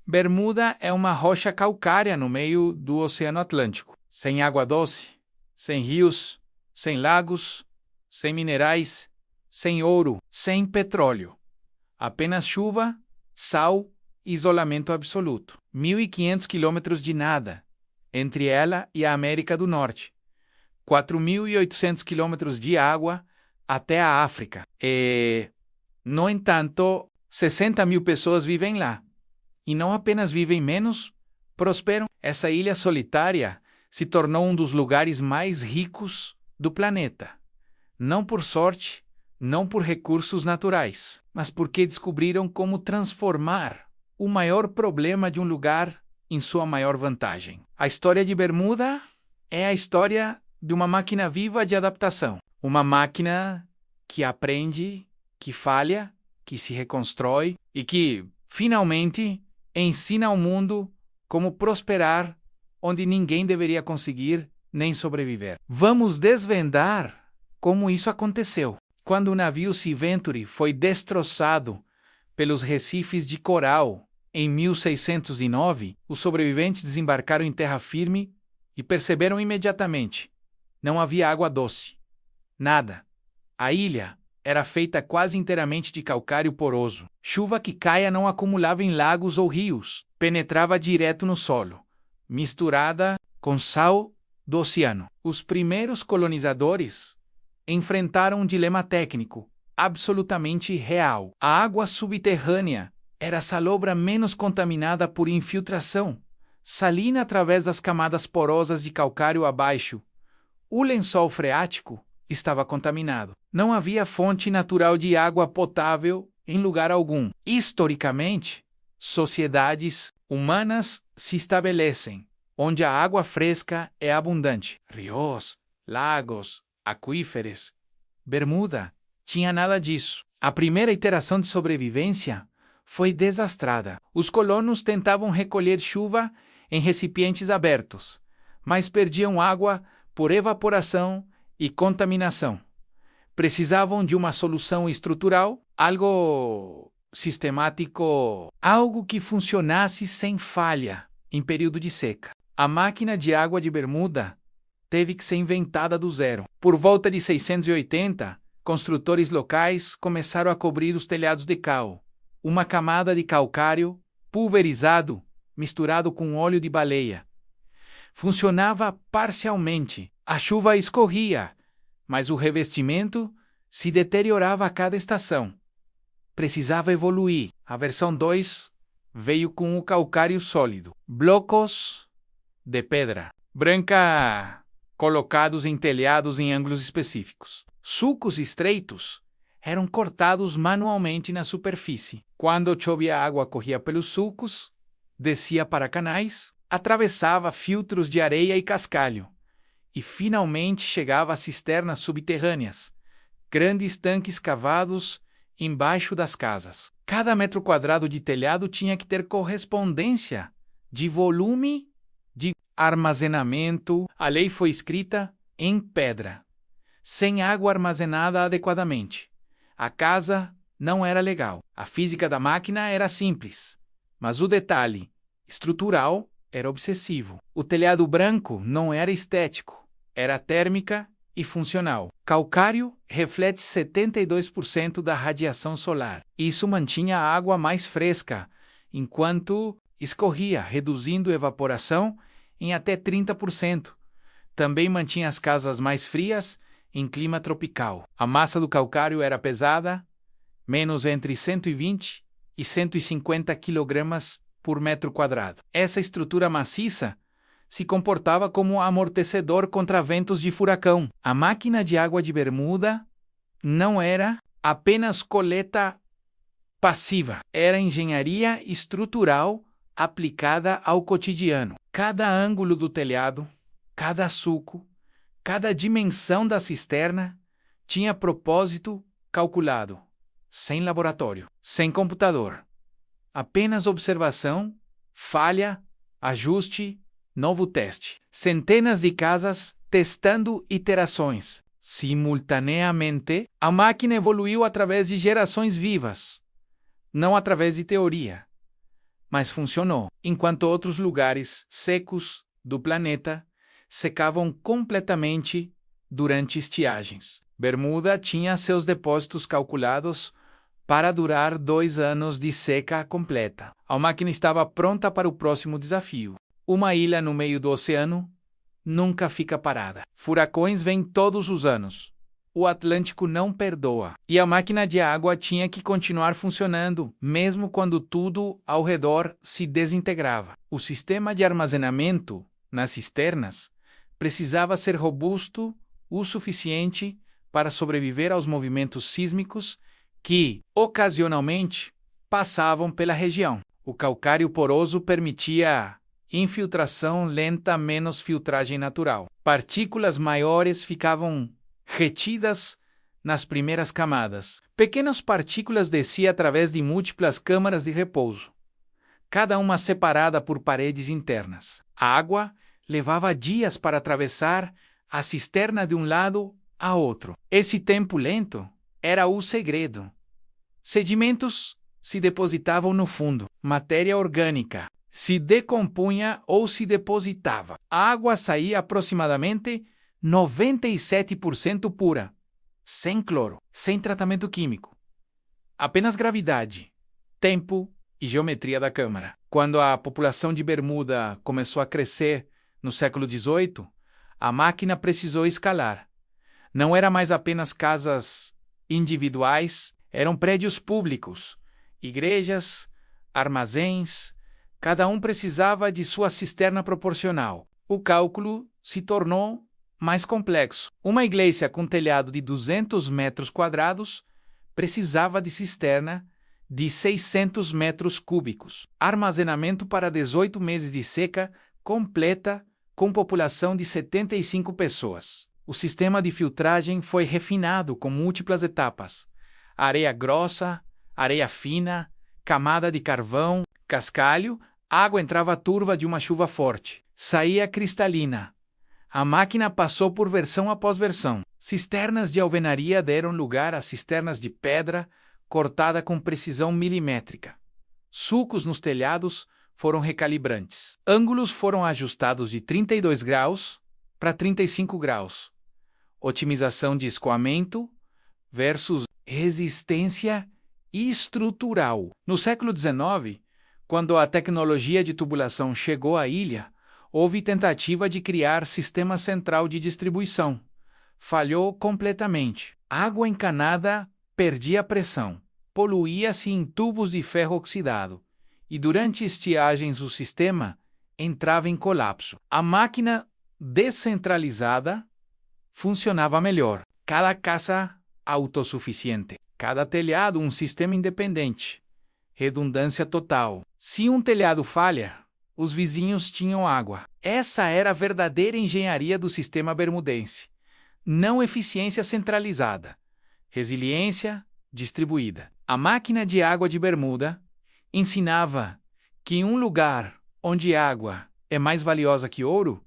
Bermuda é uma rocha calcária no meio do Oceano Atlântico, sem água doce, sem rios, sem lagos, sem minerais, sem ouro, sem petróleo. Apenas chuva, sal e isolamento absoluto. 1.500 quilômetros de nada entre ela e a América do Norte. 4.800 quilômetros de água até a África. No entanto, 60.000 pessoas vivem lá. E não apenas vivem menos, prosperam. Essa ilha solitária se tornou um dos lugares mais ricos do planeta. Não por sorte, não por recursos naturais, mas porque descobriram como transformar o maior problema de um lugar em sua maior vantagem. A história de Bermuda é a história de uma máquina viva de adaptação. Uma máquina que aprende, que falha, que se reconstrói e que, finalmente, ensina ao mundo como prosperar onde ninguém deveria conseguir nem sobreviver. Vamos desvendar como isso aconteceu. Quando o navio Sea Venture foi destroçado pelos recifes de coral em 1609, os sobreviventes desembarcaram em terra firme e perceberam imediatamente: não havia água doce. Nada. A ilha era feita quase inteiramente de calcário poroso. Chuva que caia não acumulava em lagos ou rios, penetrava direto no solo, misturada com sal do oceano. Os primeiros colonizadores enfrentaram um dilema técnico absolutamente real. A água subterrânea era a salobra menos contaminada por infiltração, salina através das camadas porosas de calcário abaixo. O lençol freático estava contaminado. Não havia fonte natural de água potável em lugar algum. Historicamente, sociedades humanas se estabelecem onde a água fresca é abundante. Rios, lagos, aquíferos. Bermuda tinha nada disso. A primeira iteração de sobrevivência foi desastrada. Os colonos tentavam recolher chuva em recipientes abertos, mas perdiam água por evaporação e contaminação. Precisavam de uma solução estrutural, algo sistemático, algo que funcionasse sem falha em período de seca. A máquina de água de Bermuda teve que ser inventada do zero. Por volta de 680, construtores locais começaram a cobrir os telhados de cal, uma camada de calcário pulverizado misturado com óleo de baleia. Funcionava parcialmente. A chuva escorria, mas o revestimento se deteriorava a cada estação. Precisava evoluir. A versão 2 veio com o calcário sólido. Blocos de pedra branca colocados em telhados em ângulos específicos. Sulcos estreitos eram cortados manualmente na superfície. Quando chovia, a água corria pelos sulcos, descia para canais, atravessava filtros de areia e cascalho, e finalmente chegava a cisternas subterrâneas, grandes tanques cavados embaixo das casas. Cada metro quadrado de telhado tinha que ter correspondência de volume de armazenamento. A lei foi escrita em pedra, sem água armazenada adequadamente. A casa não era legal. A física da máquina era simples, mas o detalhe estrutural era obsessivo. O telhado branco não era estético, era térmica e funcional. Calcário reflete 72% da radiação solar. Isso mantinha a água mais fresca, enquanto escorria, reduzindo a evaporação em até 30%. Também mantinha as casas mais frias em clima tropical. A massa do calcário era pesada, menos entre 120 e 150 kg por metro quadrado. Essa estrutura maciça se comportava como amortecedor contra ventos de furacão. A máquina de água de Bermuda não era apenas coleta passiva, era engenharia estrutural aplicada ao cotidiano. Cada ângulo do telhado, cada sulco, cada dimensão da cisterna tinha propósito calculado, sem laboratório, sem computador. Apenas observação, falha, ajuste, novo teste. Centenas de casas testando iterações. Simultaneamente, a máquina evoluiu através de gerações vivas, não através de teoria, mas funcionou, enquanto outros lugares secos do planeta secavam completamente durante estiagens. Bermuda tinha seus depósitos calculados para durar 2 anos de seca completa. A máquina estava pronta para o próximo desafio. Uma ilha no meio do oceano nunca fica parada. Furacões vêm todos os anos. O Atlântico não perdoa. E a máquina de água tinha que continuar funcionando, mesmo quando tudo ao redor se desintegrava. O sistema de armazenamento nas cisternas precisava ser robusto o suficiente para sobreviver aos movimentos sísmicos que, ocasionalmente, passavam pela região. O calcário poroso permitia infiltração lenta menos filtragem natural. Partículas maiores ficavam retidas nas primeiras camadas. Pequenas partículas desciam através de múltiplas câmaras de repouso, cada uma separada por paredes internas. A água levava dias para atravessar a cisterna de um lado a outro. Esse tempo lento era o segredo. Sedimentos se depositavam no fundo. Matéria orgânica se decompunha ou se depositava. A água saía aproximadamente 97% pura, sem cloro, sem tratamento químico. Apenas gravidade, tempo e geometria da câmara. Quando a população de Bermuda começou a crescer no século XVIII, a máquina precisou escalar. Não era mais apenas casas individuais, eram prédios públicos, igrejas, armazéns, cada um precisava de sua cisterna proporcional. O cálculo se tornou mais complexo. Uma igreja com telhado de 200 metros quadrados precisava de cisterna de 600 metros cúbicos. Armazenamento para 18 meses de seca completa com população de 75 pessoas. O sistema de filtragem foi refinado com múltiplas etapas: areia grossa, areia fina, camada de carvão, cascalho. Água entrava turva de uma chuva forte, saía cristalina. A máquina passou por versão após versão. Cisternas de alvenaria deram lugar a cisternas de pedra cortada com precisão milimétrica. Sulcos nos telhados foram recalibrantes. Ângulos foram ajustados de 32 graus para 35 graus. Otimização de escoamento versus resistência estrutural. No século XIX, quando a tecnologia de tubulação chegou à ilha, houve tentativa de criar sistema central de distribuição. Falhou completamente. Água encanada perdia pressão, poluía-se em tubos de ferro oxidado, e durante estiagens o sistema entrava em colapso. A máquina descentralizada funcionava melhor. Cada casa autossuficiente, cada telhado um sistema independente. Redundância total. Se um telhado falha, os vizinhos tinham água. Essa era a verdadeira engenharia do sistema bermudense. Não eficiência centralizada, resiliência distribuída. A máquina de água de Bermuda ensinava que em um lugar onde água é mais valiosa que ouro,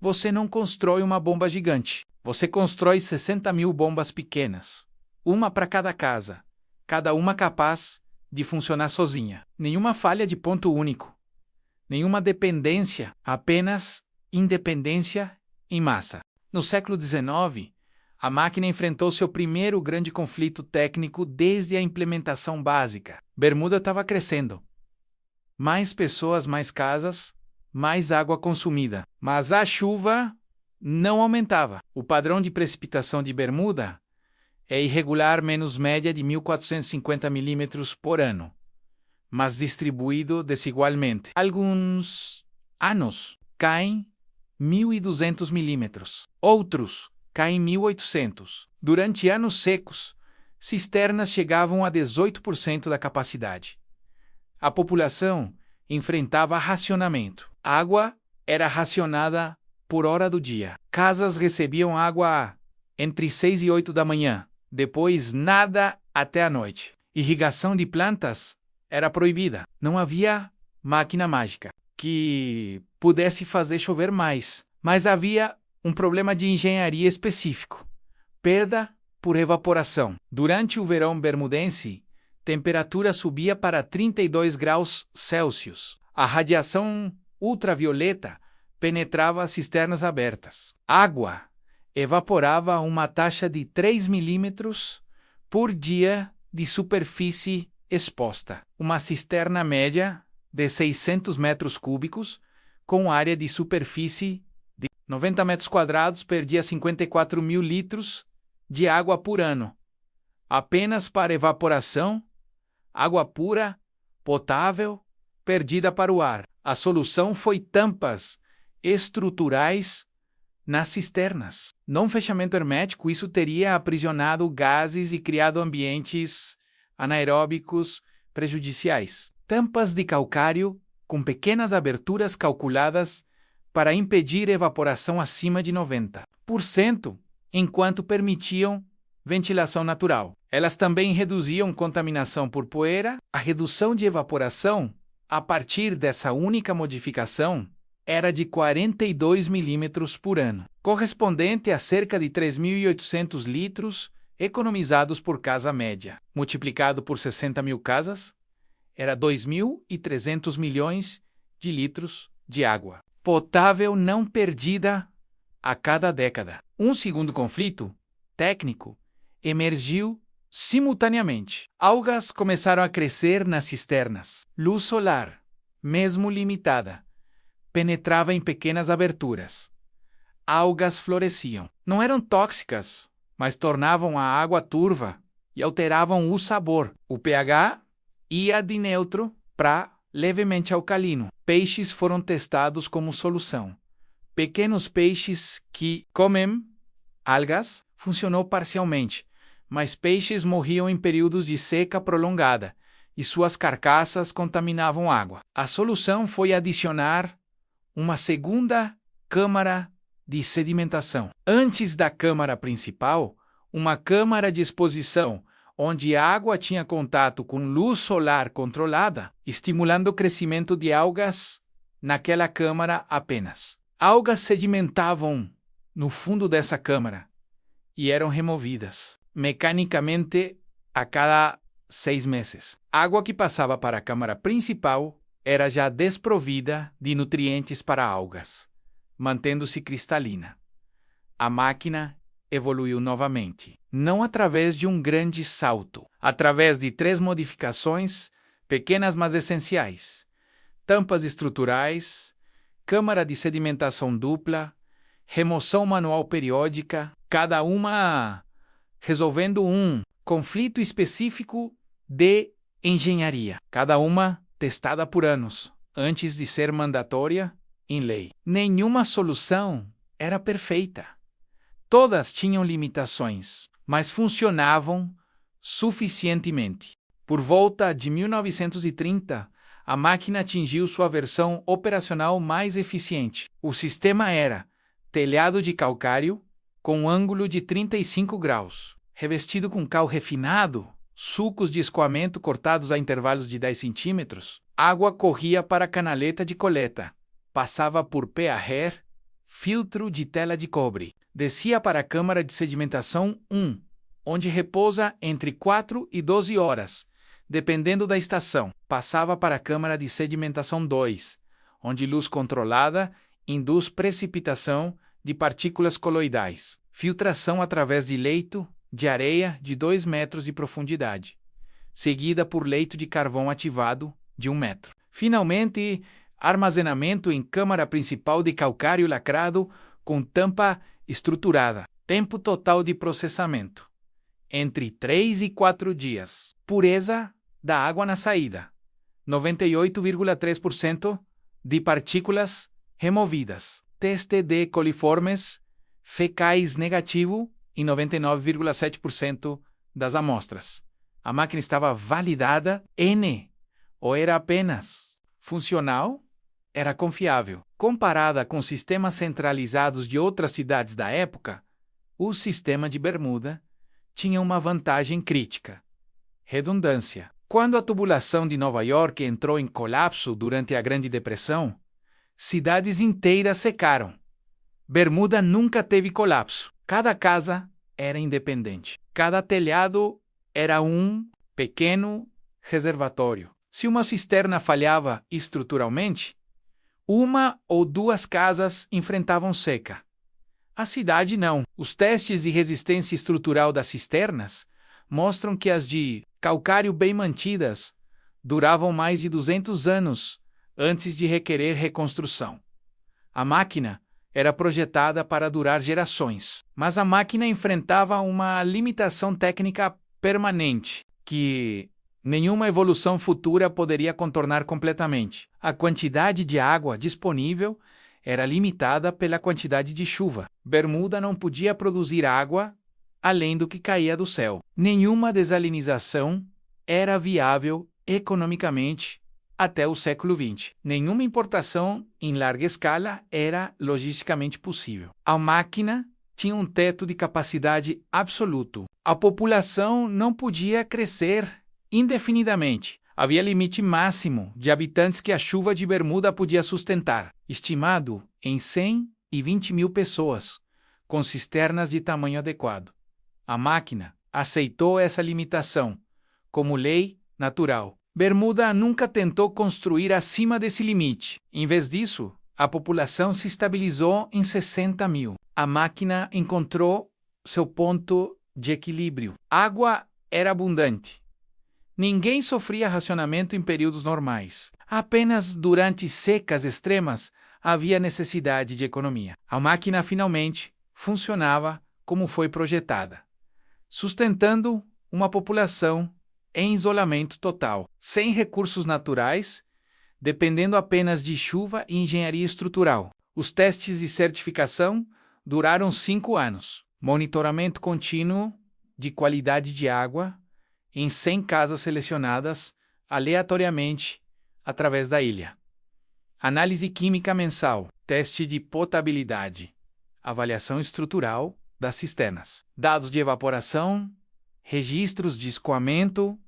você não constrói uma bomba gigante. Você constrói 60.000 bombas pequenas, uma para cada casa, cada uma capaz de funcionar sozinha. Nenhuma falha de ponto único, nenhuma dependência, apenas independência em massa. No século XIX, a máquina enfrentou seu primeiro grande conflito técnico desde a implementação básica. Bermuda estava crescendo. Mais pessoas, mais casas, mais água consumida. Mas a chuva não aumentava. O padrão de precipitação de Bermuda é irregular menos média de 1.450 milímetros por ano, mas distribuído desigualmente. Alguns anos caem 1.200 milímetros, outros caem 1.800. Durante anos secos, cisternas chegavam a 18% da capacidade. A população enfrentava racionamento. Água era racionada por hora do dia. Casas recebiam água entre 6 e 8 da manhã, depois nada até a noite. Irrigação de plantas era proibida. Não havia máquina mágica que pudesse fazer chover mais, mas havia um problema de engenharia específico: perda por evaporação. Durante o verão bermudense, Temperatura subia para 32 graus Celsius. A radiação ultravioleta penetrava as cisternas abertas. Água evaporava a uma taxa de 3 milímetros por dia de superfície exposta. Uma cisterna média de 600 metros cúbicos, com área de superfície de 90 metros quadrados, perdia 54 mil litros de água por ano. Apenas para evaporação, água pura, potável, perdida para o ar. A solução foi tampas estruturais nas cisternas. Num fechamento hermético, isso teria aprisionado gases e criado ambientes anaeróbicos prejudiciais. Tampas de calcário com pequenas aberturas calculadas para impedir evaporação acima de 90%, enquanto permitiam ventilação natural. Elas também reduziam contaminação por poeira. A redução de evaporação, a partir dessa única modificação, era de 42 milímetros por ano, correspondente a cerca de 3.800 litros economizados por casa média. Multiplicado por 60 mil casas, era 2.300 milhões de litros de água potável não perdida a cada década. Um segundo conflito técnico emergiu simultaneamente. Algas começaram a crescer nas cisternas. Luz solar, mesmo limitada, penetrava em pequenas aberturas. Algas floresciam. Não eram tóxicas, mas tornavam a água turva e alteravam o sabor. O pH ia de neutro para levemente alcalino. Peixes foram testados como solução. Pequenos peixes que comem algas funcionou parcialmente, mas peixes morriam em períodos de seca prolongada e suas carcaças contaminavam água. A solução foi adicionar uma segunda câmara de sedimentação. Antes da câmara principal, uma câmara de exposição, onde a água tinha contato com luz solar controlada, estimulando o crescimento de algas naquela câmara apenas. Algas sedimentavam no fundo dessa câmara e eram removidas mecanicamente a cada 6 meses. A água que passava para a câmara principal era já desprovida de nutrientes para algas, mantendo-se cristalina. A máquina evoluiu novamente, não através de um grande salto, através de 3 modificações, pequenas mas essenciais: tampas estruturais, câmara de sedimentação dupla, remoção manual periódica, cada uma resolvendo um conflito específico de engenharia, cada uma testada por anos, antes de ser mandatória em lei. Nenhuma solução era perfeita. Todas tinham limitações, mas funcionavam suficientemente. Por volta de 1930, a máquina atingiu sua versão operacional mais eficiente. O sistema era telhado de calcário com ângulo de 35 graus, revestido com cal refinado, sulcos de escoamento cortados a intervalos de 10 centímetros. Água corria para a canaleta de coleta, passava por PAR, filtro de tela de cobre, descia para a câmara de sedimentação 1, onde repousa entre 4 e 12 horas, dependendo da estação. Passava para a câmara de sedimentação 2, onde luz controlada induz precipitação de partículas coloidais. Filtração através de leito de areia de 2 metros de profundidade, seguida por leito de carvão ativado de 1 metro. Finalmente, armazenamento em câmara principal de calcário lacrado com tampa estruturada. Tempo total de processamento: entre 3 e 4 dias. Pureza da água na saída: 98,3% de partículas removidas. Teste de coliformes fecais negativo em 99,7% das amostras. A máquina estava validada N, ou era apenas funcional? Era confiável. Comparada com sistemas centralizados de outras cidades da época, o sistema de Bermuda tinha uma vantagem crítica: redundância. Quando a tubulação de Nova York entrou em colapso durante a Grande Depressão, cidades inteiras secaram. Bermuda nunca teve colapso. Cada casa era independente. Cada telhado era um pequeno reservatório. Se uma cisterna falhava estruturalmente, uma ou duas casas enfrentavam seca. A cidade não. Os testes de resistência estrutural das cisternas mostram que as de calcário bem mantidas duravam mais de 200 anos antes de requerer reconstrução. A máquina era projetada para durar gerações, mas a máquina enfrentava uma limitação técnica permanente, que nenhuma evolução futura poderia contornar completamente. A quantidade de água disponível era limitada pela quantidade de chuva. Bermuda não podia produzir água além do que caía do céu. Nenhuma desalinização era viável economicamente até o século XX. Nenhuma importação em larga escala era logisticamente possível. A máquina tinha um teto de capacidade absoluto. A população não podia crescer indefinidamente. Havia limite máximo de habitantes que a chuva de Bermuda podia sustentar, estimado em 120 mil pessoas, com cisternas de tamanho adequado. A máquina aceitou essa limitação como lei natural. Bermuda nunca tentou construir acima desse limite. Em vez disso, a população se estabilizou em 60 mil. A máquina encontrou seu ponto de equilíbrio. Água era abundante. Ninguém sofria racionamento em períodos normais. Apenas durante secas extremas havia necessidade de economia. A máquina finalmente funcionava como foi projetada, sustentando uma população em isolamento total, sem recursos naturais, dependendo apenas de chuva e engenharia estrutural. Os testes de certificação duraram 5 anos. Monitoramento contínuo de qualidade de água em 100 casas selecionadas aleatoriamente através da ilha. Análise química mensal, teste de potabilidade, avaliação estrutural das cisternas, dados de evaporação, registros de escoamento,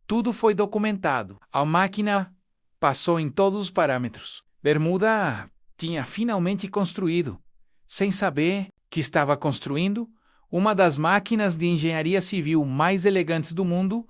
tudo foi documentado. A máquina passou em todos os parâmetros. Bermuda tinha finalmente construído, sem saber que estava construindo, uma das máquinas de engenharia civil mais elegantes do mundo